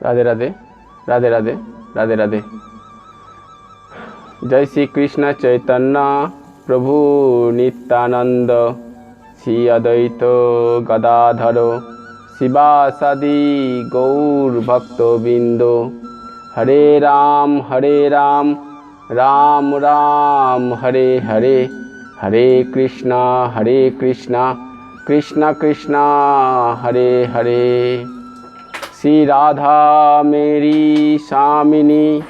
राधे राधे राधे राधे राधे राधे। जय श्री कृष्ण चैतन्य प्रभु नित्यानंद, श्री अद्वैत गदाधर शिवासादि गौर भक्तबिंदो। हरे राम राम राम हरे हरे, हरे कृष्णा कृष्णा कृष्णा हरे हरे। श्री राधा मेरी स्वामिनी,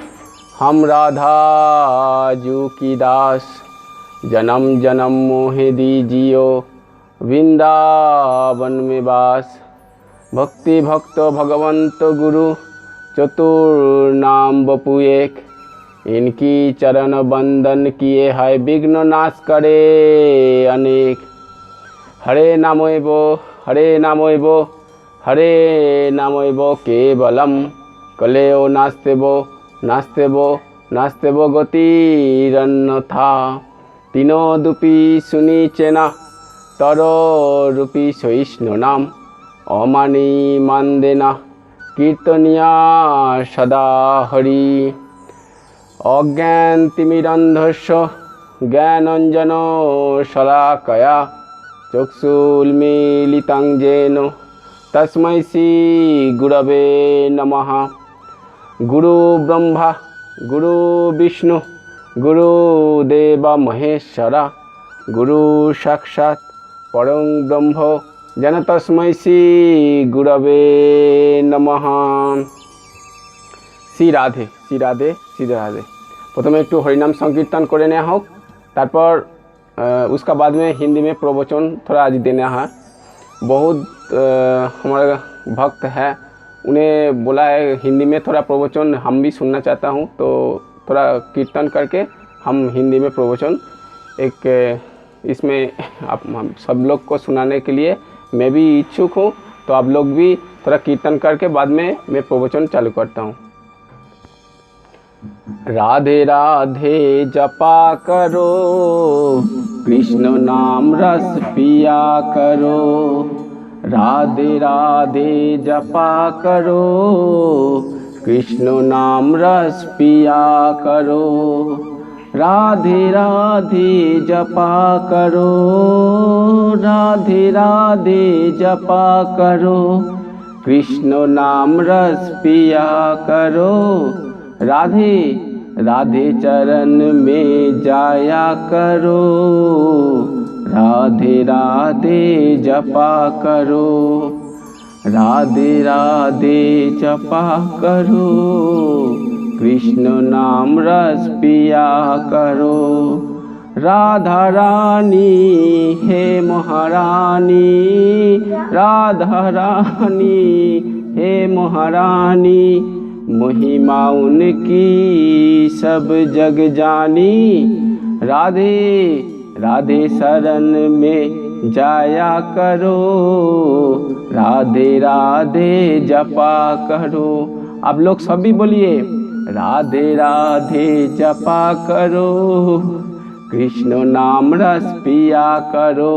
हम राधा जू की दास। जन्म जन्म मोहे दीजियो वृंदावन में वास। भक्ति भक्त भगवंत गुरु चतुर्नाम बपु एक। इनकी चरण बंदन किए है विघ्न नाश करे अनेक। हरे नामोइबो केवलम कलेओ नास्तेबो गतिरन्यथा। तीनों दुपी सुनीचेना तरो रूपी सहिष्णु नाम। अमानी मानदेना कीर्तनिया सदा हरि। अज्ञान तिमिरन्धस्य ज्ञानञ्जनो शलाकया चक्षुर्मीलितं येन तस्मै श्री गुरवे नमः। गुरु ब्रह्मा गुरु विष्णु गुरुदेव महेश्वरा, गुरु साक्षात् परं ब्रह्म जन तस्मै श्री गुरवे नमः। श्री राधे श्री राधे श्री राधे। प्रथमे एक हरिनाम संकीर्तन करे नेওয়া হোক, तारपर उसका बाद में हिंदी में प्रवचन थोड़ा आज देना है। बहुत हमारे भक्त है, उन्हें बोला है हिंदी में थोड़ा प्रवचन हम भी सुनना चाहता हूँ, तो थोड़ा कीर्तन करके हम हिंदी में प्रवचन एक इसमें आप हम सब लोग को सुनाने के लिए मैं भी इच्छुक हूँ। तो आप लोग भी थोड़ा कीर्तन करके बाद में मैं प्रवचन चालू करता हूँ। राधे राधे जपा करो, कृष्ण नाम रस पिया करो। राधे राधे जपा करो, कृष्ण नाम रस पिया करो। राधे राधे जपा करो, राधे राधे जपा करो। कृष्ण नाम रस पिया करो। राधे राधे चरण में जाया करो। राधे राधे जपा करो, राधे राधे जपा करो। कृष्ण नाम रस पिया करो। राधा रानी हे महारानी, राधा रानी हे महारानी। महिमा उनकी सब जग जानी। राधे राधे शरण में जाया करो। राधे राधे जपा करो। आप लोग सभी बोलिए, राधे राधे जपा करो। कृष्ण नाम रस पिया करो।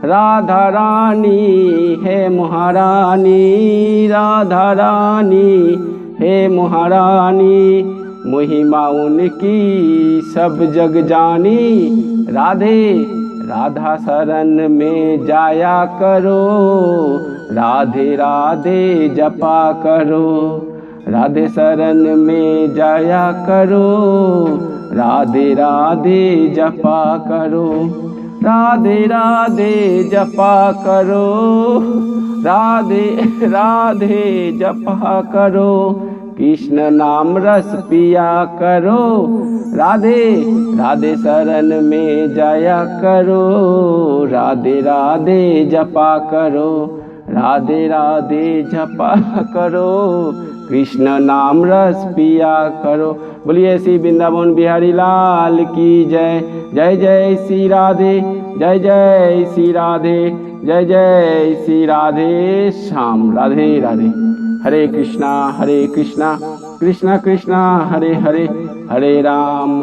राधा रानी है महारानी, राधा रानी हे महारानी। महिमा उनकी सब जग जानी। राधे राधा शरण में जाया करो। राधे राधे जपा करो। राधे शरण में जाया करो। राधे राधे जपा करो। राधे राधे जपा करो। राधे राधे जपा करो। कृष्ण नाम रस पिया करो। राधे राधे शरण में जाया करो। राधे राधे जपा करो। राधे राधे जपा करो। कृष्ण नाम रस पिया करो। बोलिए श्री वृंदावन बिहारी लाल की जय। जय जय श्री राधे, जय जय श्री राधे, जय जय श्री राधे श्याम। राधे राधे। हरे कृष्णा कृष्णा कृष्णा हरे हरे, हरे राम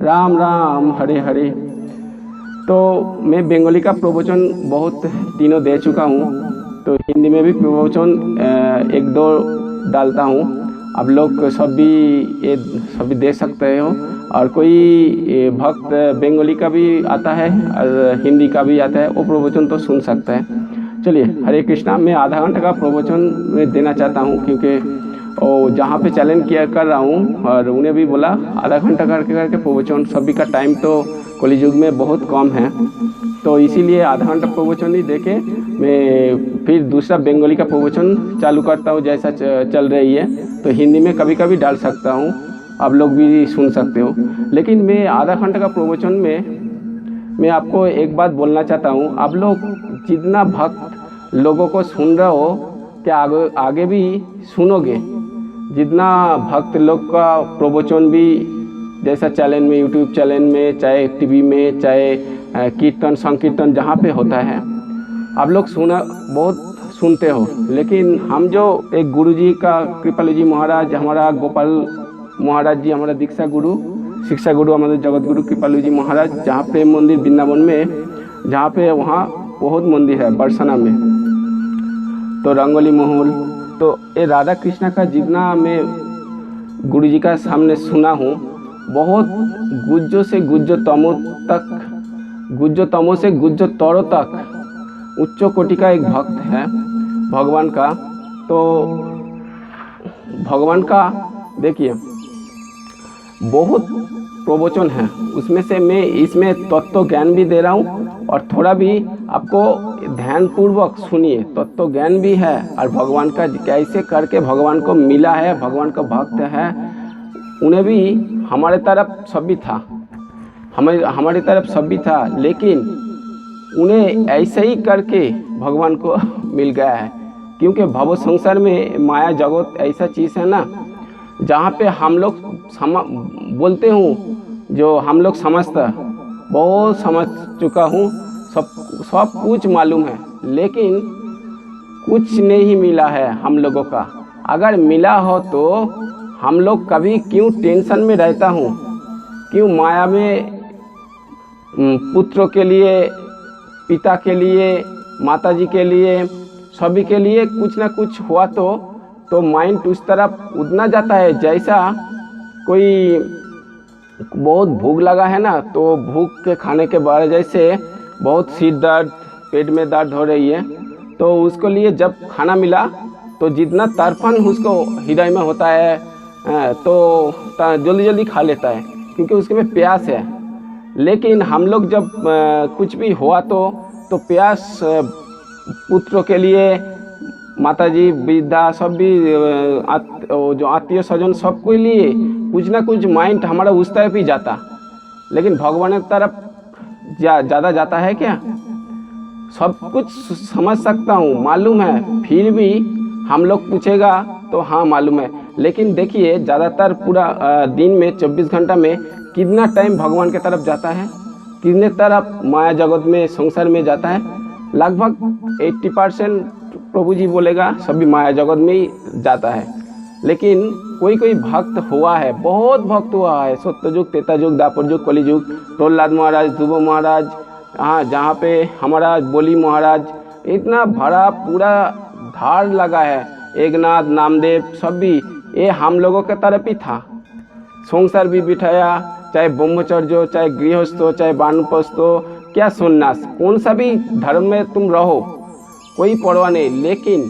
राम राम हरे हरे। तो मैं बंगाली का प्रवचन बहुत तीनों दे चुका हूँ, तो हिंदी में भी प्रवचन एक दो डालता हूँ। आप लोग सब भी ये सभी देख सकते हो। और कोई भक्त बंगाली का भी आता है और हिंदी का भी आता है, वो प्रवचन तो सुन सकता है। चलिए, हरे कृष्णा। मैं आधा घंटे का प्रवचन में देना चाहता हूँ, क्योंकि और जहाँ पे चैलेंज किया कर रहा हूँ और उन्हें भी बोला आधा घंटा करके प्रवचन, सभी का टाइम तो कलियुग में बहुत कम है, तो इसीलिए आधा घंटा प्रवचन ही देके मैं फिर दूसरा बंगाली का प्रवचन चालू करता हूँ। जैसा चल रही है तो हिंदी में कभी कभी डाल सकता हूँ, आप लोग भी सुन सकते हो। लेकिन मैं आधा घंटा का प्रवचन में मैं आपको एक बात बोलना चाहता हूँ। आप लोग जितना भक्त लोगों को सुन रहे हो, क्या आगे भी सुनोगे? जितना भक्त लोग का प्रवचन भी जैसा चैनल में, यूट्यूब चैनल में, चाहे टीवी में, चाहे कीर्तन संकीर्तन जहाँ पे होता है, आप लोग बहुत सुनते हो। लेकिन हम जो एक गुरुजी का, कृपालु जी महाराज, हमारा गोपाल महाराज जी, हमारा दीक्षा गुरु, शिक्षा गुरु, हमारे जगत गुरु कृपालु जी महाराज, जहाँ प्रेम मंदिर वृंदावन में, जहाँ पे वहाँ बहुत मंदिर है बरसाना में, तो रंगोली महल, तो ये राधा कृष्णा का जितना मैं गुरु जी का सामने सुना हूँ, बहुत गुज्जो से गुज्जो तमो तक, गुज्जो तमो से गुज्जो तरो तक उच्च कोटि का एक भक्त है भगवान का। तो भगवान का देखिए बहुत प्रवचन है, उसमें से मैं इसमें तत्व ज्ञान भी दे रहा हूँ और थोड़ा भी आपको ध्यानपूर्वक सुनिए। तत्व ज्ञान भी है और भगवान का कैसे करके भगवान को मिला है, भगवान का भक्त है, उन्हें भी हमारे तरफ सब भी था, हमारी तरफ सब भी था, लेकिन उन्हें ऐसे ही करके भगवान को मिल गया है। क्योंकि भव संसार में माया जगत ऐसा चीज़ है ना, जहाँ पे हम लोग बोलते हूँ, जो हम लोग समझता, बहुत समझ चुका हूँ, सब कुछ मालूम है, लेकिन कुछ नहीं मिला है हम लोगों का। अगर मिला हो तो हम लोग कभी क्यों टेंशन में रहता हूँ, क्यों माया में पुत्रों के लिए, पिता के लिए, माताजी के लिए, सभी के लिए कुछ ना कुछ हुआ तो माइंड उस तरफ उड़ना जाता है। जैसा कोई बहुत भूख लगा है ना, तो भूख के खाने के बाद जैसे बहुत सिर दर्द, पेट में दर्द हो रही है, तो उसके लिए जब खाना मिला तो जितना तड़पन उसको हृदय में होता है, तो जल्दी जल्दी खा लेता है, क्योंकि उसके में प्यास है। लेकिन हम लोग जब कुछ भी हुआ तो प्यास पुत्रों के लिए, माताजी, वृद्धा, सब भी जो आत्मीय स्वजन, सबको लिए कुछ ना कुछ माइंड हमारा उस तरफ ही जाता। लेकिन भगवान की तरफ ज़्यादा जाता है क्या? सब कुछ समझ सकता हूँ, मालूम है, फिर भी हम लोग पूछेगा तो हाँ मालूम है। लेकिन देखिए ज़्यादातर पूरा दिन में 24 घंटा में कितना टाइम भगवान की तरफ जाता है, कितने तरफ माया जगत में, संसार में जाता है? लगभग 80% प्रभु जी बोलेगा सभी माया जगत में ही जाता है। लेकिन कोई कोई भक्त हुआ है, बहुत भक्त हुआ है, सत्ययुग, त्रेतायुग, द्वापर युग, कलियुग, प्रहलाद महाराज, ध्रुव महाराज, हाँ, जहाँ पे हमारा बोली महाराज, इतना भरा पूरा धार लगा है, एकनाथ, नामदेव, सब भी ये हम लोगों के तरफ ही था। संसार भी बिठाया, चाहे ब्रह्मचर्य, चाहे गृहस्थ, चाहे वानप्रस्थ, क्या सन्यास, कौन सा भी धर्म में तुम रहो, कोई परवाह नहीं। लेकिन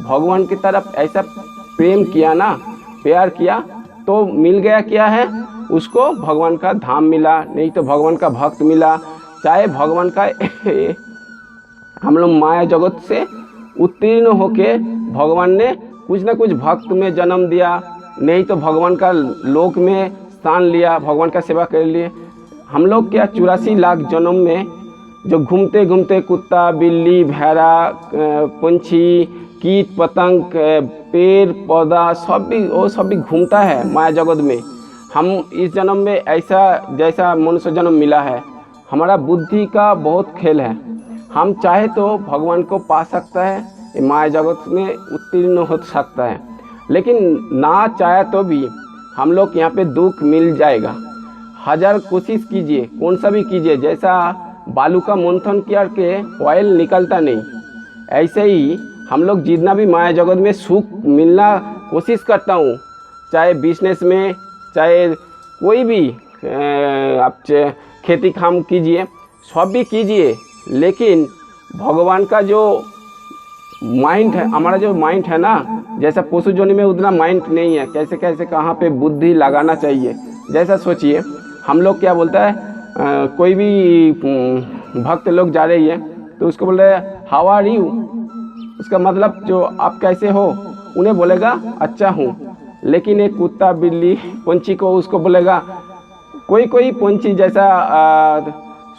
भगवान की तरफ ऐसा प्रेम किया ना, प्यार किया, तो मिल गया क्या है उसको? भगवान का धाम मिला, नहीं तो भगवान का भक्त मिला। चाहे भगवान का हम लोग माया जगत से उत्तीर्ण होके भगवान ने कुछ ना कुछ भक्त में जन्म दिया, नहीं तो भगवान का लोक में स्थान लिया, भगवान का सेवा कर लिए। हम लोग क्या 84 लाख जन्म में जो घूमते घूमते कुत्ता, बिल्ली, भेड़ा, पंछी, कीट पतंग, पेड़ पौधा, सब भी घूमता है माया जगत में। हम इस जन्म में ऐसा जैसा मनुष्य जन्म मिला है, हमारा बुद्धि का बहुत खेल है। हम चाहे तो भगवान को पा सकता है, माया जगत में उत्तीर्ण हो सकता है, लेकिन ना चाहे तो भी हम लोग यहाँ पे दुख मिल जाएगा। हजार कोशिश कीजिए, कौन सा भी कीजिए, जैसा बालू का मंथन किया के ऑयल निकलता नहीं, ऐसे ही हम लोग जितना भी माया जगत में सुख मिलना कोशिश करता हूँ, चाहे बिजनेस में, चाहे कोई भी आप खेती काम कीजिए, सब भी कीजिए, लेकिन भगवान का जो माइंड है, हमारा जो माइंड है ना, जैसा पशु जोनि में उतना माइंड नहीं है, कैसे कैसे कहाँ पे बुद्धि लगाना चाहिए। जैसा सोचिए, हम लोग क्या बोलता है, कोई भी भक्त लोग जा रही है तो उसको बोल रहे हैं हाउ आर यू, उसका मतलब जो आप कैसे हो, उन्हें बोलेगा अच्छा हूँ। लेकिन एक कुत्ता बिल्ली पंछी को उसको बोलेगा, कोई कोई पंछी जैसा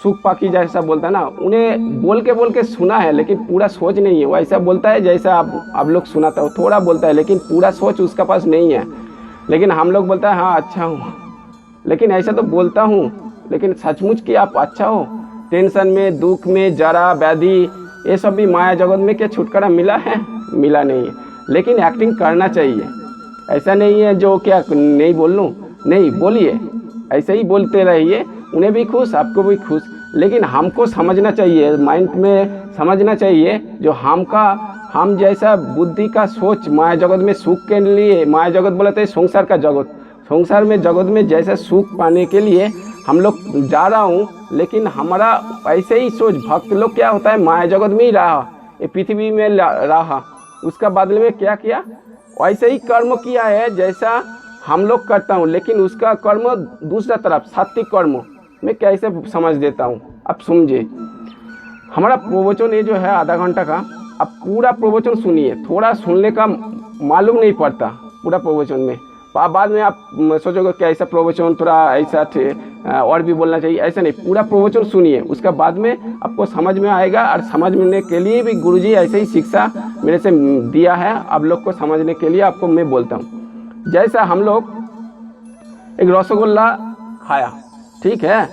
सूख पाखी जैसा बोलता है ना, उन्हें बोल के सुना है, लेकिन पूरा सोच नहीं है। वो ऐसा बोलता है जैसा आप लोग सुनाता हो, थोड़ा बोलता है लेकिन पूरा सोच उसका पास नहीं है। लेकिन हम लोग बोलता है हाँ अच्छा हूँ, लेकिन ऐसा तो बोलता हूँ, लेकिन सचमुच कि आप अच्छा हो। टेंशन में, दुख में, जरा व्याधि, ये सब भी माया जगत में क्या छुटकारा मिला है? मिला नहीं है। लेकिन एक्टिंग करना चाहिए, ऐसा नहीं है जो क्या नहीं बोल लूँ, नहीं बोलिए, ऐसे ही बोलते रहिए, उन्हें भी खुश, आपको भी खुश। लेकिन हमको समझना चाहिए, माइंड में समझना चाहिए, जो हम जैसा बुद्धि का सोच माया जगत में सुख के लिए, माया जगत बोला तो संसार का जगत, संसार में जगत में जैसा सुख पाने के लिए हम लोग जा रहा हूँ, लेकिन हमारा ऐसे ही सोच, भक्त लोग क्या होता है माया जगत में ही रहा, ये पृथ्वी में रहा, उसका बदले में क्या किया, ऐसे ही कर्म किया है जैसा हम लोग करता हूँ, लेकिन उसका कर्म दूसरा तरफ सात्विक कर्म मैं कैसे समझ देता हूँ। अब समझिए, हमारा प्रवचन ये जो है आधा घंटा का, अब पूरा प्रवचन सुनिए, थोड़ा सुनने का मालूम नहीं पड़ता पूरा प्रवचन में, बाद में आप सोचोगे कि ऐसा प्रवचन थोड़ा ऐसा और भी बोलना चाहिए, ऐसा नहीं, पूरा प्रवचन सुनिए, उसका बाद में आपको समझ में आएगा। और समझने के लिए भी गुरुजी ऐसे ही शिक्षा मेरे से दिया है, आप लोग को समझने के लिए आपको मैं बोलता हूँ। जैसा हम लोग एक रसगुल्ला खाया, ठीक है,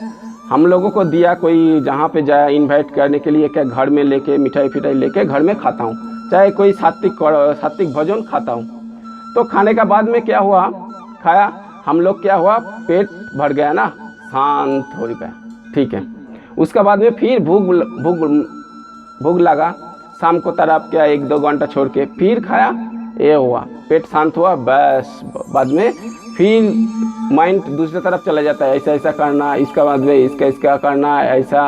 हम लोगों को दिया, कोई जहाँ पे जाए इनवाइट करने के लिए, क्या घर में लेके मिठाई फिठाई लेके घर में खाता हूँ, चाहे कोई सात्विक भोजन खाता हूँ। तो खाने का बाद में क्या हुआ, खाया हम लोग, क्या हुआ, पेट भर गया ना, शांत हो गया, ठीक है। उसका बाद में फिर भूख लगा, शाम को तरफ क्या 1-2 घंटा छोड़ के फिर खाया, ये हुआ, पेट शांत हुआ, बस बाद में फिर माइंड दूसरी तरफ चला जाता है, ऐसा ऐसा करना, इसका बाद में इसका करना, ऐसा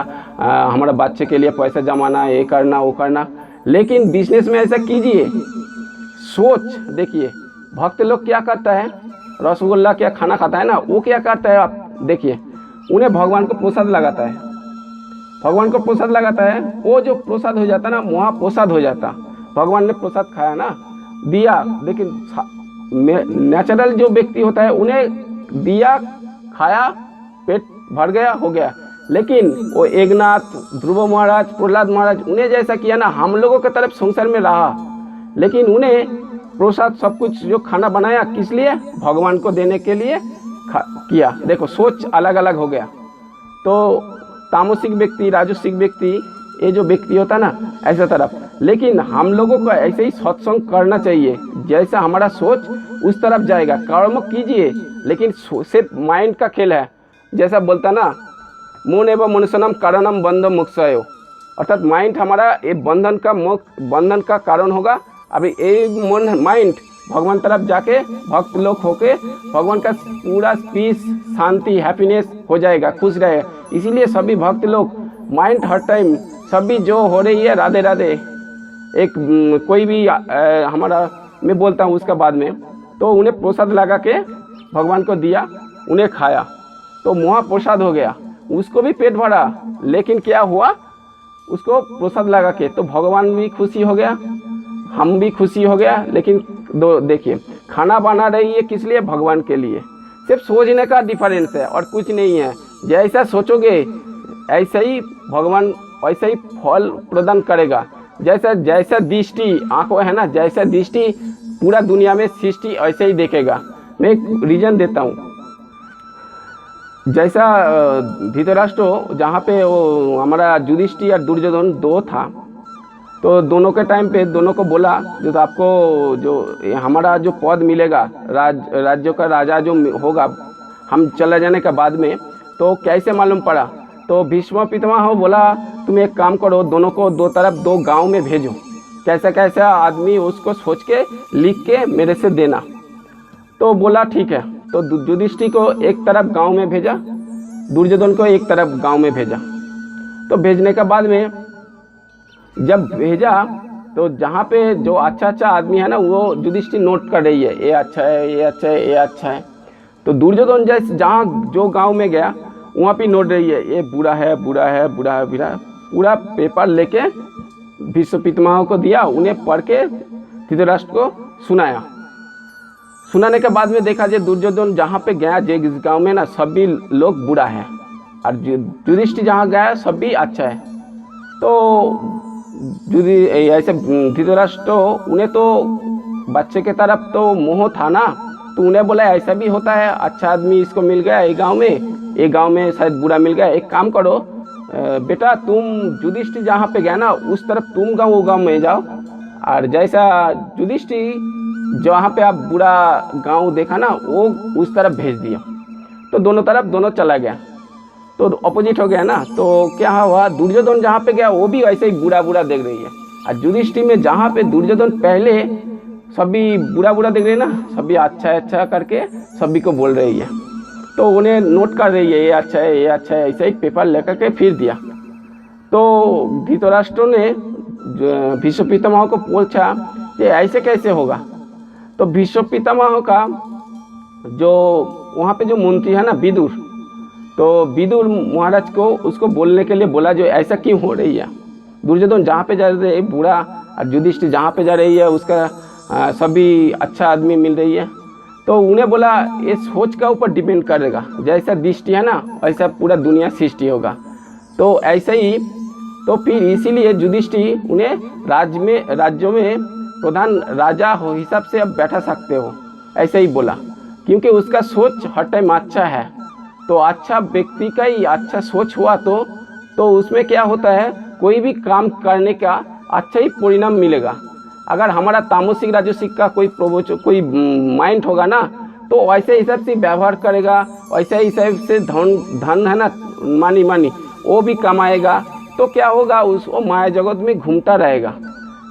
हमारा बच्चे के लिए पैसा जमाना, ये करना वो करना। लेकिन बिजनेस में ऐसा कीजिए, सोच देखिए, भक्त लोग क्या करता है, रसगुल्ला क्या खाना खाता है ना, वो क्या करता है आप देखिए, उन्हें भगवान को प्रसाद लगाता है, भगवान को प्रसाद लगाता है, वो जो प्रसाद हो जाता ना, महाप्रसाद हो जाता, भगवान ने प्रसाद खाया ना, दिया। लेकिन नेचुरल जो व्यक्ति होता है, उन्हें दिया, खाया, पेट भर गया, हो गया। लेकिन वो एकनाथ, ध्रुव महाराज, प्रहलाद महाराज, उन्हें जैसा किया ना, हम लोगों के तरफ संसार में रहा, लेकिन उन्हें प्रसाद सब कुछ जो खाना बनाया किस लिए, भगवान को देने के लिए किया। देखो सोच अलग अलग हो गया। तो तामसिक व्यक्ति, राजसिक व्यक्ति, ये जो व्यक्ति होता है ना, ऐसा तरफ। लेकिन हम लोगों को ऐसे ही सत्संग करना चाहिए, जैसा हमारा सोच उस तरफ जाएगा। कर्म कीजिए, लेकिन सिर्फ माइंड का खेल है, जैसा बोलता ना, मन एवं मनुष्यनम कारणम बंध मोक्षयो, अर्थात माइंड हमारा ये बंधन का कारण होगा। अभी ये माइंड भगवान तरफ जाके भक्त लोग होके भगवान का पूरा पीस, शांति, हैप्पीनेस हो जाएगा, खुश रहेगा। इसीलिए सभी भक्त लोग माइंड हर टाइम सभी जो हो रही है राधे राधे, एक कोई भी हमारा मैं बोलता हूँ उसका बाद में, तो उन्हें प्रसाद लगा के भगवान को दिया, उन्हें खाया, तो महाप्रसाद हो गया, उसको भी पेट भरा। लेकिन क्या हुआ, उसको प्रसाद लगा के, तो भगवान भी खुशी हो गया, हम भी खुशी हो गया। लेकिन देखिए, खाना बना रही है किस लिए, भगवान के लिए। सिर्फ सोचने का डिफरेंस है और कुछ नहीं है। जैसा सोचोगे ऐसा ही भगवान वैसा ही फल प्रदान करेगा। जैसा दृष्टि आंखों है ना, जैसा दृष्टि पूरा दुनिया में सृष्टि ऐसे ही देखेगा। मैं एक रीजन देता हूँ। जैसा धृतराष्ट्र, जहाँ पे वो हमारा युधिष्ठिर और दुर्योधन दो था, तो दोनों के टाइम पे दोनों को बोला, जो तो आपको जो हमारा जो पद मिलेगा, राज्यों का राजा जो होगा हम चले जाने के बाद में, तो कैसे मालूम पड़ा। तो भीष्म पितामह हो बोला, तुम एक काम करो, दोनों को दो तरफ 2 गांव में भेजो। कैसा कैसा आदमी उसको सोच के लिख के मेरे से देना। तो बोला ठीक है। तो युधिष्ठिर को एक तरफ गांव में भेजा, दुर्योधन को एक तरफ गांव में भेजा। तो भेजने के बाद में जब भेजा तो जहाँ पे जो अच्छा अच्छा आदमी है ना वो युधिष्ठिर नोट कर रही है, ये अच्छा है, ये अच्छा है, ये अच्छा है। तो दुर्योधन जैसे जहाँ जो गांव में गया वहाँ पे नोट रही है, ये बुरा है, बुरा है, बुरा है, बुरा है। पूरा पेपर लेके भीष्म पितामह को दिया, उन्हें पढ़ के धृतराष्ट्र को सुनाया। सुनाने के बाद में देखा जो दुर्योधन जहाँ पे गया जिस गांव में ना सभी लोग बुरा है और युधिष्ठिर जहाँ गया सभी अच्छा है। तो ऐसे धृतराष्ट्र तो उन्हें तो बच्चे के तरफ तो मोह था ना, तो उन्हें बोला ऐसा भी होता है, अच्छा आदमी इसको मिल गया ये गांव में शायद बुरा मिल गया। एक काम करो बेटा, तुम युधिष्ठिर जहाँ पे गया ना उस तरफ तुम वो गाँव में जाओ, और जैसा युधिष्ठिर जहाँ पे आप बुरा गांव देखा ना वो उस तरफ भेज दिया। तो दोनों तरफ दोनों चला गया, तो अपोजिट हो गया ना। तो क्या हुआ, दुर्योधन जहाँ पे गया वो भी ऐसे ही बुरा बुरा देख रही है, और युधिष्ठिर में जहाँ पे दुर्योधन पहले सभी बुरा बुरा देख रही है ना, सभी अच्छा अच्छा करके सभी को बोल रही है। तो उन्हें नोट कर रही है, ये अच्छा है, ये अच्छा है, ऐसे ही पेपर लेकर के फिर दिया। तो धृतराष्ट्र ने भीष्म पितामह को पूछा ये ऐसे कैसे होगा। तो भीष्म पितामह का जो वहाँ पे जो मंत्री है ना विदुर, तो विदुर महाराज को उसको बोलने के लिए बोला जो ऐसा क्यों हो रही है, दुर्योधन जहाँ पे जा रहे हैं बुरा और युधिष्ठिर जहाँ पे जा रही है उसका सभी अच्छा आदमी मिल रही है। तो उन्हें बोला ये सोच का ऊपर डिपेंड करेगा, जैसा दृष्टि है ना वैसा पूरा दुनिया सृष्टि होगा। तो ऐसे ही तो फिर इसीलिए युधिष्ठिर उन्हें राज्यों में प्रधान राजा हो हिसाब से अब बैठा सकते हो, ऐसे ही बोला, क्योंकि उसका सोच हर टाइम अच्छा है। तो अच्छा व्यक्ति का ही अच्छा सोच हुआ तो उसमें क्या होता है, कोई भी काम करने का अच्छा ही परिणाम मिलेगा। अगर हमारा तामसिक राजसिक का कोई माइंड होगा ना तो वैसे हिसाब से व्यवहार करेगा, वैसे हिसाब से धन है ना मानी वो भी कमाएगा, तो क्या होगा वो माया जगत में घूमता रहेगा।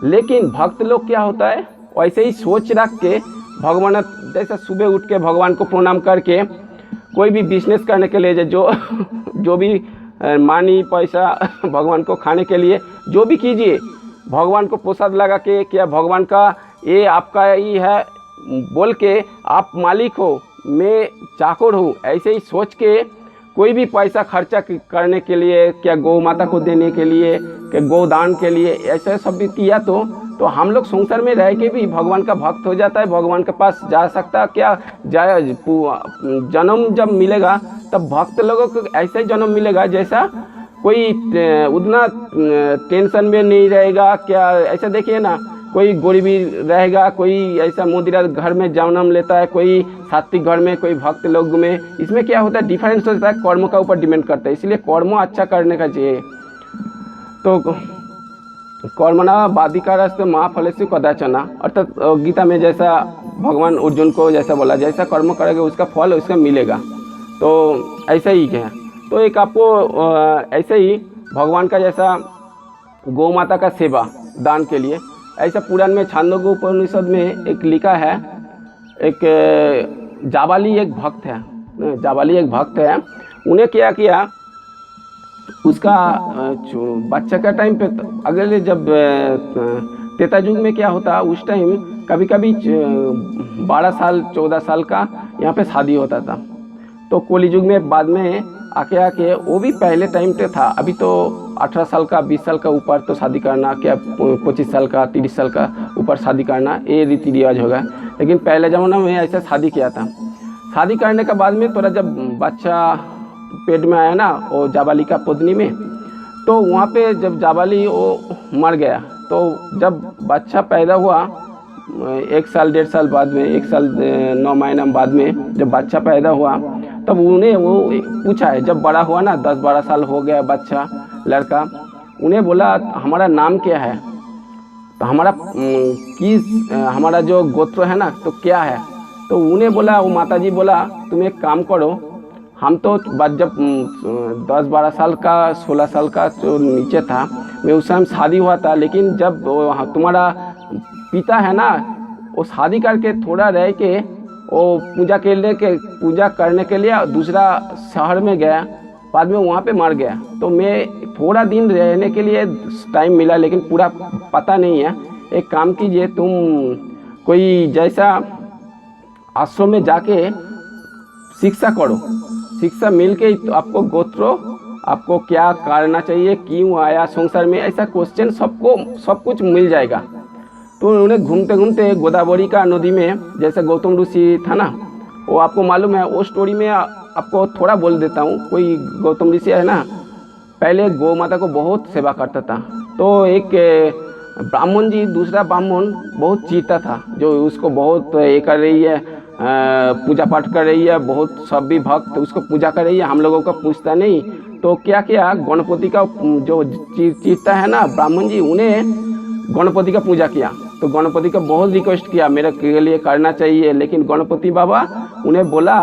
लेकिन भक्त लोग क्या होता है, वैसे ही सोच रख के भगवान जैसा सुबह उठ के भगवान को प्रणाम करके कोई भी बिजनेस करने के लिए जो भी मानी पैसा भगवान को खाने के लिए जो भी कीजिए, भगवान को प्रसाद लगा के क्या भगवान का ये आपका ही है बोल के आप मालिक हो, मैं चाकर हूँ, ऐसे ही सोच के कोई भी पैसा खर्चा करने के लिए, क्या गौ माता को देने के लिए, क्या गोदान के लिए, ऐसे सब भी किया तो हम लोग संसार में रह के भी भगवान का भक्त हो जाता है, भगवान के पास जा सकता है। क्या जाए जन्म जब मिलेगा तब भक्त लोगों को ऐसा ही जन्म मिलेगा जैसा कोई उतना टेंशन में नहीं रहेगा। क्या ऐसा देखिए ना, कोई गरीबी रहेगा, कोई ऐसा मुदिरा घर में जन्म लेता है, कोई सात्विक घर में, कोई भक्त लोग में, इसमें क्या होता है डिफरेंस होता है, कर्म का ऊपर डिपेंड करता है। इसलिए कर्म अच्छा करने का चाहिए। तो कर्मणा बाधिकारस्तु मा फलेषु कदाचन, अर्थात गीता में जैसा भगवान अर्जुन को जैसा बोला, जैसा कर्म करेगा उसका फल उसका मिलेगा। तो ऐसा ही है। तो एक आपको ऐसे ही भगवान का जैसा गौ माता का सेवा दान के लिए, ऐसा पुराण में छांदोग्य उपनिषद में एक लिखा है, एक जाबाली एक भक्त है, उन्हें क्या किया, उसका बच्चा का टाइम पे अगले जब त्रेता युग में क्या होता, उस टाइम कभी कभी 12 साल 14 साल का यहाँ पे शादी होता था। तो कली युग में बाद में आके वो भी पहले टाइम पे था। अभी तो 18 साल का 20 साल का ऊपर तो शादी करना, क्या 25 साल का 30 साल का ऊपर शादी करना ये रीति रिवाज होगा। लेकिन पहले ज़माना में ऐसा शादी किया था। शादी करने के बाद में थोड़ा जब बच्चा पेट में आया ना वो जाबाली का पत्नी में, तो वहाँ पे जब जाबाली वो मर गया, तो जब बच्चा पैदा हुआ 1 साल 1.5 साल बाद में, 1 साल 9 महीना बाद में जब बच्चा पैदा हुआ, तब उन्हें वो पूछा है, जब बड़ा हुआ ना 10-12 साल हो गया बच्चा लड़का, उन्हें बोला हमारा नाम क्या है, तो हमारा जो गोत्र है ना तो क्या है। तो उन्हें बोला, वो माताजी बोला तुम एक काम करो, हम तो जब 10-12 साल का 16 साल का जो नीचे था, में उस टाइम शादी हुआ था, लेकिन जब तुम्हारा पिता है ना, वो शादी करके थोड़ा रह के वो पूजा करने के लिए दूसरा शहर में गया, बाद में वहाँ पे मर गया। तो मैं थोड़ा दिन रहने के लिए टाइम मिला, लेकिन पूरा पता नहीं है। एक काम कीजिए, तुम कोई जैसा आश्रम में जाके शिक्षा करो, शिक्षा मिल के तो आपको गोत्रो, आपको क्या करना चाहिए, क्यों आया संसार में, ऐसा क्वेश्चन सब कुछ मिल जाएगा। तो उन्होंने घूमते घूमते गोदावरी का नदी में, जैसे गौतम ऋषि था ना, वो आपको मालूम है, वो स्टोरी में आपको थोड़ा बोल देता हूँ। कोई गौतम ऋषि है ना, पहले गौ माता को बहुत सेवा करता था। तो एक ब्राह्मण जी, दूसरा ब्राह्मण बहुत चीता था, जो उसको बहुत ये कर रही है, पूजा पाठ कर रही है, बहुत सब भी भक्त उसको पूजा कर रही है, हम लोगों का पूछता नहीं। तो क्या किया, गणपति का जो चीता है ना ब्राह्मण जी, उन्हें गणपति का पूजा किया। तो गणपति का बहुत रिक्वेस्ट किया मेरे के लिए करना चाहिए, लेकिन गणपति बाबा उन्हें बोला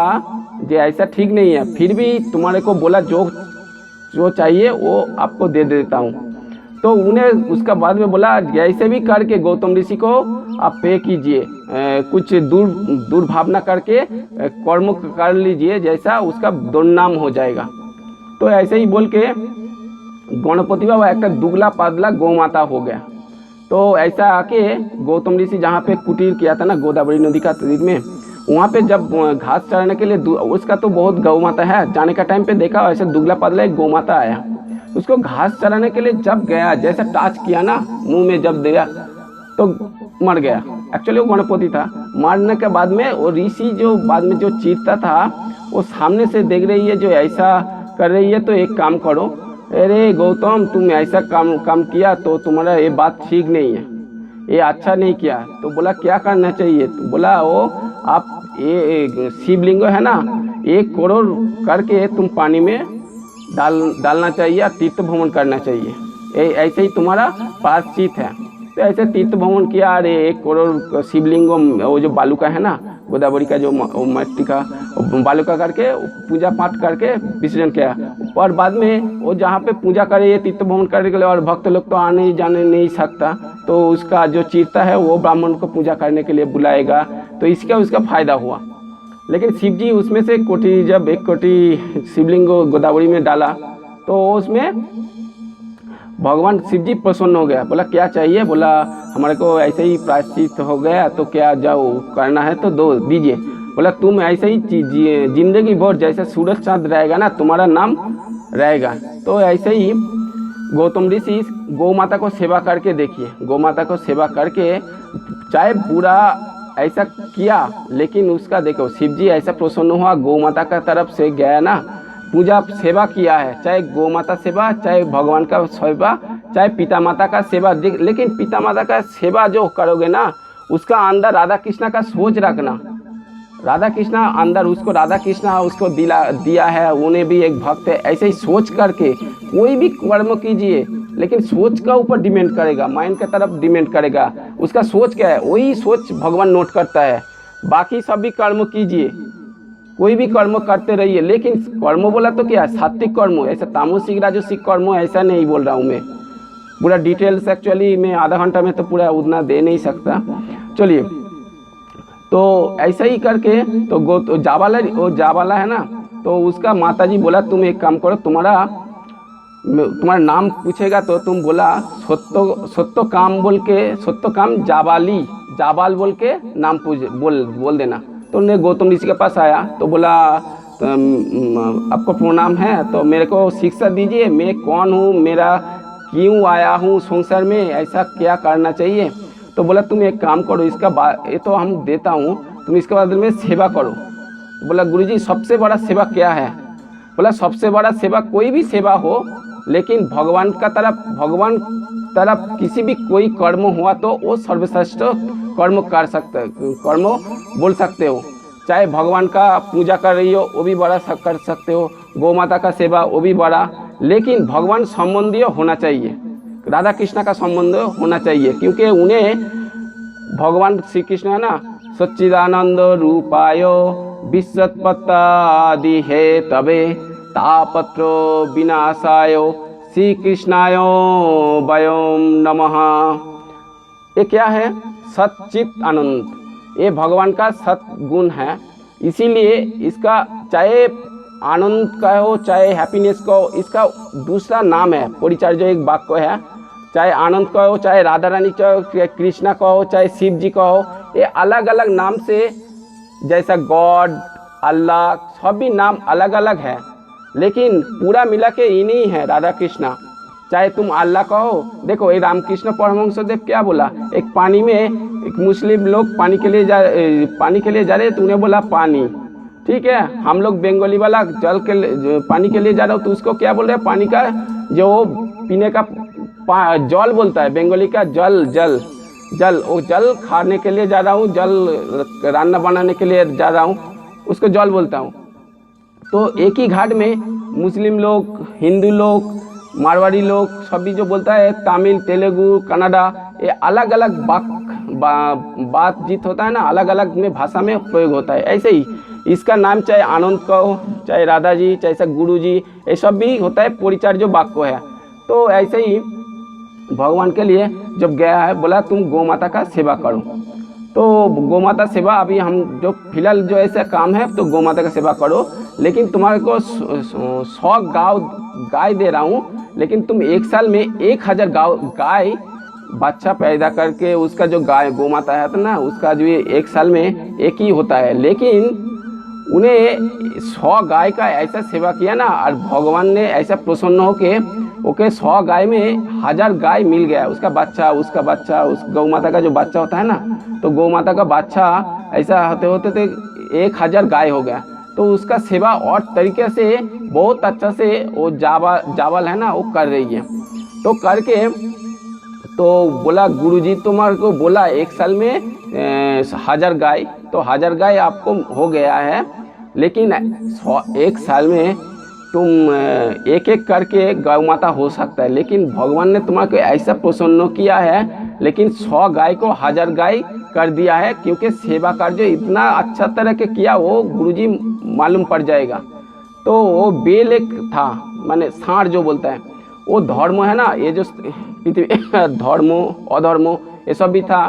जे ऐसा ठीक नहीं है, फिर भी तुम्हारे को बोला जो चाहिए वो आपको दे देता हूँ। तो उन्हें उसका बाद में बोला ऐसे भी करके गौतम ऋषि को आप पे कीजिए, कुछ दुर्भावना करके कर्म कर लीजिए, जैसा उसका दुर्नाम हो जाएगा। तो ऐसे ही बोल के गणपति बाबा एक दुबला पातला गौ माता हो गया। तो ऐसा आके गौतम ऋषि जहाँ पे कुटीर किया था ना गोदावरी नदी का तीर में, वहाँ पे जब घास चराने के लिए, उसका तो बहुत गौ माता है, जाने का टाइम पे देखा ऐसे दुबला पातला एक गौ माता आया, उसको घास चराने के लिए जब गया, जैसा टच किया ना मुंह में जब दिया तो मर गया। एक्चुअली वो गणपति था। मरने के बाद में वो ऋषि जो बाद में जो चीरता था, वो सामने से देख रही है जो ऐसा कर रही है, तो एक काम करो, अरे गौतम तुम ऐसा काम किया तो तुम्हारा ये बात ठीक नहीं है, ये अच्छा नहीं किया। तो बोला क्या करना चाहिए, तो बोला वो आप ये शिवलिंग है ना, 1 करोड़ करके तुम पानी में डालना चाहिए, तीर्थ भ्रमण करना चाहिए, ऐसे ही तुम्हारा प्रायश्चित है। तो ऐसे तीर्थ भ्रमण किया, अरे 1 करोड़ शिवलिंग, वो जो बालू का है ना, गोदावरी का जो मट्टी का बालू का करके पूजा पाठ करके विसर्जन किया। और बाद में वो जहाँ पे पूजा करे, ये तीर्थ भ्रमण करने के लिए, और भक्त लोग तो आने जाने नहीं सकता, तो उसका जो चीरता है वो ब्राह्मण को पूजा करने के लिए बुलाएगा, तो इसका उसका फायदा हुआ। लेकिन शिव जी उसमें से जब 1 कोटि शिवलिंग गोदावरी में डाला, तो उसमें भगवान शिव जी प्रसन्न हो गया। बोला क्या चाहिए, बोला हमारे को ऐसे ही प्रायश्चित हो गया, तो क्या जाओ करना है तो दो दीजिए। बोला तुम ऐसे ही जिंदगी भर जैसे सूरज चाँद रहेगा ना, तुम्हारा नाम रहेगा। तो ऐसे ही गौतम ऋषि गौ माता को सेवा करके देखिए, गौ माता को सेवा करके चाहे बुरा ऐसा किया, लेकिन उसका देखो शिव जी ऐसा प्रसन्न हुआ, गौ माता का तरफ से गया ना, पूजा सेवा किया है, चाहे गौ माता सेवा, चाहे भगवान का सेवा, चाहे पिता माता का सेवा। लेकिन पिता माता का सेवा जो करोगे ना, उसका अंदर राधा कृष्णा का सोच रखना, राधा कृष्णा अंदर, उसको राधा कृष्णा उसको दिया है, उन्हें भी एक भक्त है, ऐसे ही सोच करके कोई भी कर्म कीजिए, लेकिन सोच का ऊपर डिपेंड करेगा, माइंड की तरफ डिपेंड करेगा, उसका सोच क्या है वही सोच भगवान नोट करता है। बाकी सब भी कर्म कीजिए, कोई भी कर्म करते रहिए, लेकिन कर्म बोला तो क्या सात्विक कर्म, ऐसा तामसिक राजसिक कर्म ऐसा नहीं बोल रहा हूँ मैं, पूरा डिटेल्स एक्चुअली मैं आधा घंटा में तो पूरा उतना दे नहीं सकता। चलिए, तो ऐसा ही करके तो जावाला है ना, तो उसका माताजी बोला तुम एक काम करो, तुम्हारा नाम पूछेगा तो तुम बोला सत्तो काम बोल के, सत्तो काम जाबाल बोल के नाम बोल देना। तो उन्हें गौतम ऋषि के पास आया, तो बोला आपको प्रणाम है, तो मेरे को शिक्षा दीजिए, मैं कौन हूँ, मेरा क्यों आया हूँ संसार में, ऐसा क्या करना चाहिए। तो बोला तुम एक काम करो, ये तो हम देता हूँ, तुम इसके बाद में सेवा करो। तो बोला गुरुजी सबसे बड़ा सेवा क्या है। बोला सबसे बड़ा सेवा कोई भी सेवा हो, लेकिन भगवान तरफ किसी भी कोई कर्म हुआ तो वो सर्वश्रेष्ठ कर्म कर्म बोल सकते हो। चाहे भगवान का पूजा कर रही हो वो भी बड़ा कर सकते हो, गौ माता का सेवा वो भी बड़ा, लेकिन भगवान संबंधी होना चाहिए, राधा कृष्ण का संबंध होना चाहिए, क्योंकि उन्हें भगवान श्री कृष्ण है ना, सच्चिदानंद रूपाय विश्वत्पत्तादि हे तबे तापत्र विनाशाय श्री कृष्णाय वयम नमः। ये क्या है? सच्चित आनंद। ये भगवान का सत्गुण है, इसीलिए इसका चाहे आनंद कहो चाहे हैप्पीनेस कहो, इसका दूसरा नाम है परिचार्य। एक वाक्य है, चाहे आनंद कहो चाहे राधा रानी कहो चाहे कृष्णा कहो चाहे शिव जी कहो, ये अलग अलग नाम से, जैसा गॉड, अल्लाह, सभी नाम अलग अलग है, लेकिन पूरा मिला के इन्हीं है राधा कृष्णा। चाहे तुम अल्लाह कहो, देखो ये रामकृष्ण परमहंसदेव क्या बोला, एक पानी में एक मुस्लिम लोग पानी के लिए जा रहे तो उन्हें बोला पानी, ठीक है। हम लोग बंगाली वाला पानी के लिए जा रहे हो तो उसको क्या बोल रहे हैं, पानी का जो पीने का जल बोलता है, बंगाली का जल जल जल, वो जल खाने के लिए जा रहा हूँ, जल रान्ना बनाने के लिए जा रहा हूँ, उसको जल बोलता हूँ। तो एक ही घाट में मुस्लिम लोग, हिंदू लोग, मारवाड़ी लोग सभी जो बोलता है, तमिल, तेलुगु, कन्नड़ा, ये अलग अलग बातचीत होता है ना, अलग अलग में भाषा में प्रयोग होता है। ऐसे ही इसका नाम चाहे आनंद कहो चाहे राधा जी चाहे गुरु जी, ये सब भी होता है परिचार्य जो वाक्य है। तो ऐसे ही भगवान के लिए जब गया है, बोला तुम गौ माता का सेवा करो। तो गौ माता सेवा अभी हम जो फिलहाल जो ऐसा काम है, तो गौ माता का सेवा करो, लेकिन तुम्हारे को 100 गाय दे रहा हूँ, लेकिन तुम एक साल में 1000 गाय बच्चा पैदा करके, उसका जो गाय गौ माता है ना, उसका जो एक साल में एक ही होता है, लेकिन उन्हें 100 गाय का ऐसा सेवा किया ना, और भगवान ने ऐसा प्रसन्न हो के ओके 100 गाय में 1000 गाय मिल गया, उसका बच्चा उस गौ माता का जो बच्चा होता है ना, तो गौ माता का बच्चा ऐसा होते होते तो 1000 गाय हो गया। तो उसका सेवा और तरीके से बहुत अच्छा से वो जावल है ना, वो कर रही है। तो करके तो बोला गुरुजी तुम्हारे को बोला एक साल में 1000 गाय, तो 1000 गाय आपको हो गया है, लेकिन एक साल में तुम एक एक करके गौ माता हो सकता है, लेकिन भगवान ने तुम्हारे ऐसा प्रसन्न किया है, लेकिन 100 गाय को 1000 गाय कर दिया है, क्योंकि सेवा कार्य इतना अच्छा तरह के किया, वो गुरुजी मालूम पड़ जाएगा। तो वो बेल एक था, माने सांड जो बोलता है, वो धर्म है ना, ये जो पृथ्वी धर्म अधर्म ये सब भी था,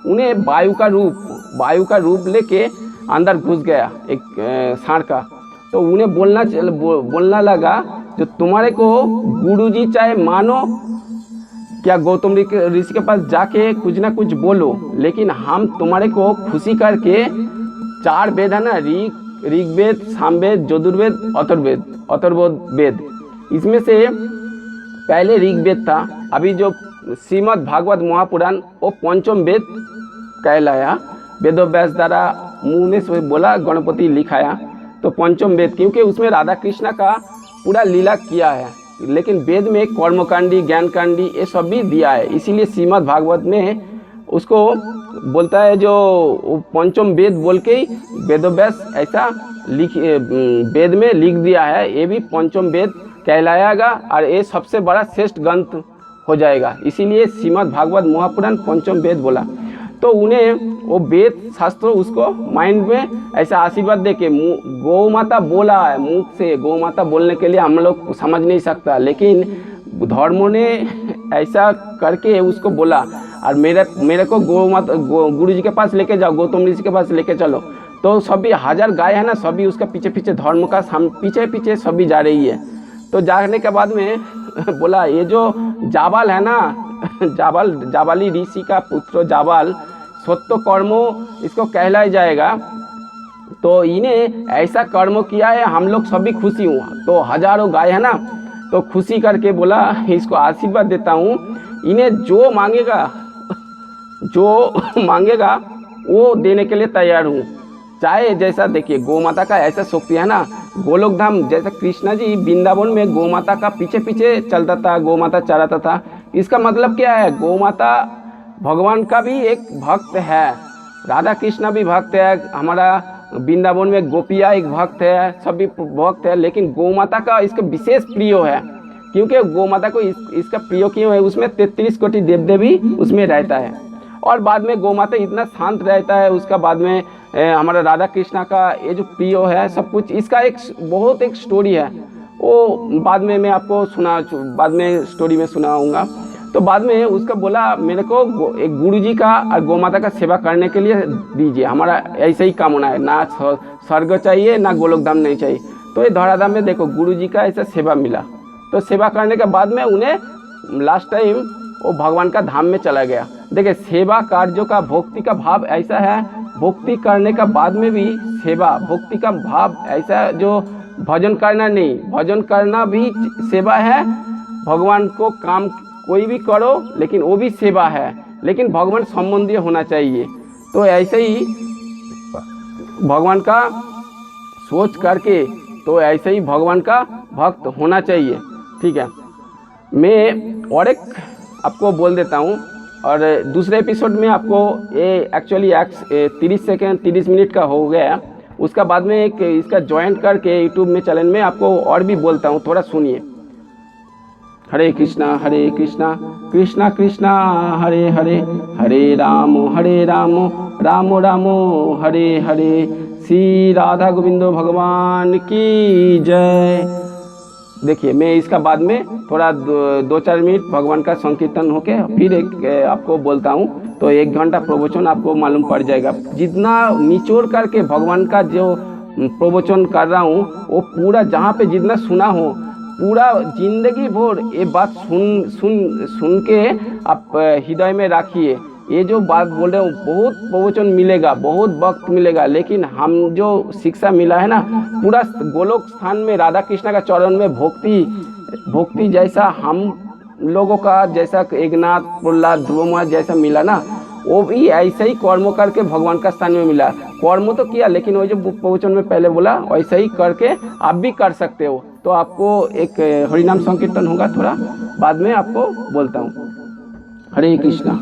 उन्हें वायु का रूप लेके अंदर घुस गया एक सांड का। तो उन्हें बोलना लगा, जो तुम्हारे को गुरुजी चाहे मानो क्या गौतम ऋषि के पास जाके कुछ ना कुछ बोलो, लेकिन हम तुम्हारे को खुशी करके 4 वेद है ना, ऋग्वेद, सामवेद, यजुर्वेद, अथर्ववेद, इसमें से पहले ऋग्वेद था, अभी जो श्रीमद् भागवत महापुराण वो 5म वेद कहलाया, वेदव्यास द्वारा मुँह में से बोला, गणपति लिखाया, तो 5म वेद, क्योंकि उसमें राधा कृष्ण का पूरा लीला किया है, लेकिन वेद में कर्मकांडी, ज्ञानकांडी ये सब भी दिया है, इसीलिए श्रीमद् भागवत में उसको बोलता है, जो 5म वेद बोल के ही वेदव्यास ऐसा वेद में लिख दिया है, ये भी 5म वेद कहलाएगा, और ये सबसे बड़ा श्रेष्ठ ग्रंथ हो जाएगा, इसीलिए श्रीमद् भागवत महापुराण 5म वेद बोला। तो उन्हें वो वेद शास्त्र उसको माइंड में ऐसा आशीर्वाद दे के, गौ माता बोला है मुख से, गौ माता बोलने के लिए हम लोग समझ नहीं सकता, लेकिन धर्मों ने ऐसा करके उसको बोला, और मेरे को गौ माता गुरु जी के पास लेके जाओ, गौतम ऋषि के पास लेके चलो। तो सभी 1000 गाय है ना, सभी उसका पीछे धर्म का पीछे सभी जा रही है। तो जाने के बाद में बोला, ये जो जाबाल है ना, जाबाली ऋषि का पुत्र जाबाल, सत्य कर्मो इसको कहलाया जाएगा, तो इन्हें ऐसा कर्म किया है, हम लोग सभी खुशी हुआ। तो 1000 गाय है ना, तो खुशी करके बोला, इसको आशीर्वाद देता हूँ, इन्हें जो मांगेगा वो देने के लिए तैयार हूँ, चाहे जैसा। देखिए गौ माता का ऐसा शक्ति है ना, गोलोक धाम जैसा कृष्णा जी वृंदावन में गौ माता का पीछे चलता था, गौ माता चराता था। इसका मतलब क्या है, गौ माता भगवान का भी एक भक्त है, राधा कृष्णा भी भक्त है, हमारा वृंदावन में गोपिया एक भक्त है, सभी भक्त है, लेकिन गौ माता का इसका विशेष प्रिय है, क्योंकि गौ माता को इसका प्रिय क्यों है, उसमें 33 कोटि देव देवी उसमें रहता है, और बाद में गौ माता इतना शांत रहता है, उसका बाद में हमारा राधा कृष्णा का ये जो प्रिय है सब कुछ, इसका एक बहुत एक स्टोरी है, वो बाद में मैं आपको बाद में स्टोरी में सुनाऊंगा। तो बाद में उसका बोला मेरे को एक गुरु जी का और गौ माता का सेवा करने के लिए दीजिए, हमारा ऐसे ही कामना है, ना स्वर्ग चाहिए ना गोलोक धाम नहीं चाहिए। तो ये धौराधाम में देखो गुरु जी का ऐसा सेवा मिला। तो सेवा करने के बाद में उन्हें लास्ट टाइम वो भगवान का धाम में चला गया। देखिए सेवा कार्यों का भक्ति का भाव ऐसा है, भक्ति करने का बाद में भी सेवा, भक्ति का भाव ऐसा जो भजन करना नहीं, भजन करना भी सेवा है। भगवान को काम कोई भी करो लेकिन वो भी सेवा है, लेकिन भगवान संबंधी होना चाहिए। तो ऐसे ही भगवान का सोच करके, तो ऐसे ही भगवान का भक्त होना चाहिए। ठीक है, मैं और एक आपको बोल देता हूँ, और दूसरे एपिसोड में आपको ये एक्चुअली 30 मिनट का हो गया। उसका बाद में एक इसका ज्वाइन करके यूट्यूब में चैनल में आपको और भी बोलता हूँ, थोड़ा सुनिए। हरे कृष्णा कृष्णा कृष्णा हरे हरे, हरे राम राम राम हरे हरे। श्री राधा गोविंदो भगवान की जय। देखिए मैं इसका बाद में थोड़ा 2-4 मिनट भगवान का संकीर्तन होके फिर एक आपको बोलता हूँ, तो 1 घंटा प्रवचन आपको मालूम पड़ जाएगा। जितना निचोड़ करके भगवान का जो प्रवचन कर रहा हूँ वो पूरा जहाँ पे जितना सुना हो, पूरा जिंदगी भर ये बात सुन के आप हृदय में रखिए। ये जो बात बोल रहे हो बहुत प्रवचन मिलेगा, बहुत वक्त मिलेगा, लेकिन हम जो शिक्षा मिला है ना, पूरा गोलोक स्थान में राधा कृष्ण का चरण में भक्ति जैसा हम लोगों का, जैसा एकनाथ प्रहलाद ध्रुव जैसा मिला ना, वो भी ऐसे ही कर्म करके भगवान का स्थान में मिला। कर्म तो किया, लेकिन वो जो प्रवचन में पहले बोला वैसे ही करके आप भी कर सकते हो। तो आपको एक हरिनाम संकीर्तन होगा, थोड़ा बाद में आपको बोलता हूँ। हरे कृष्णा।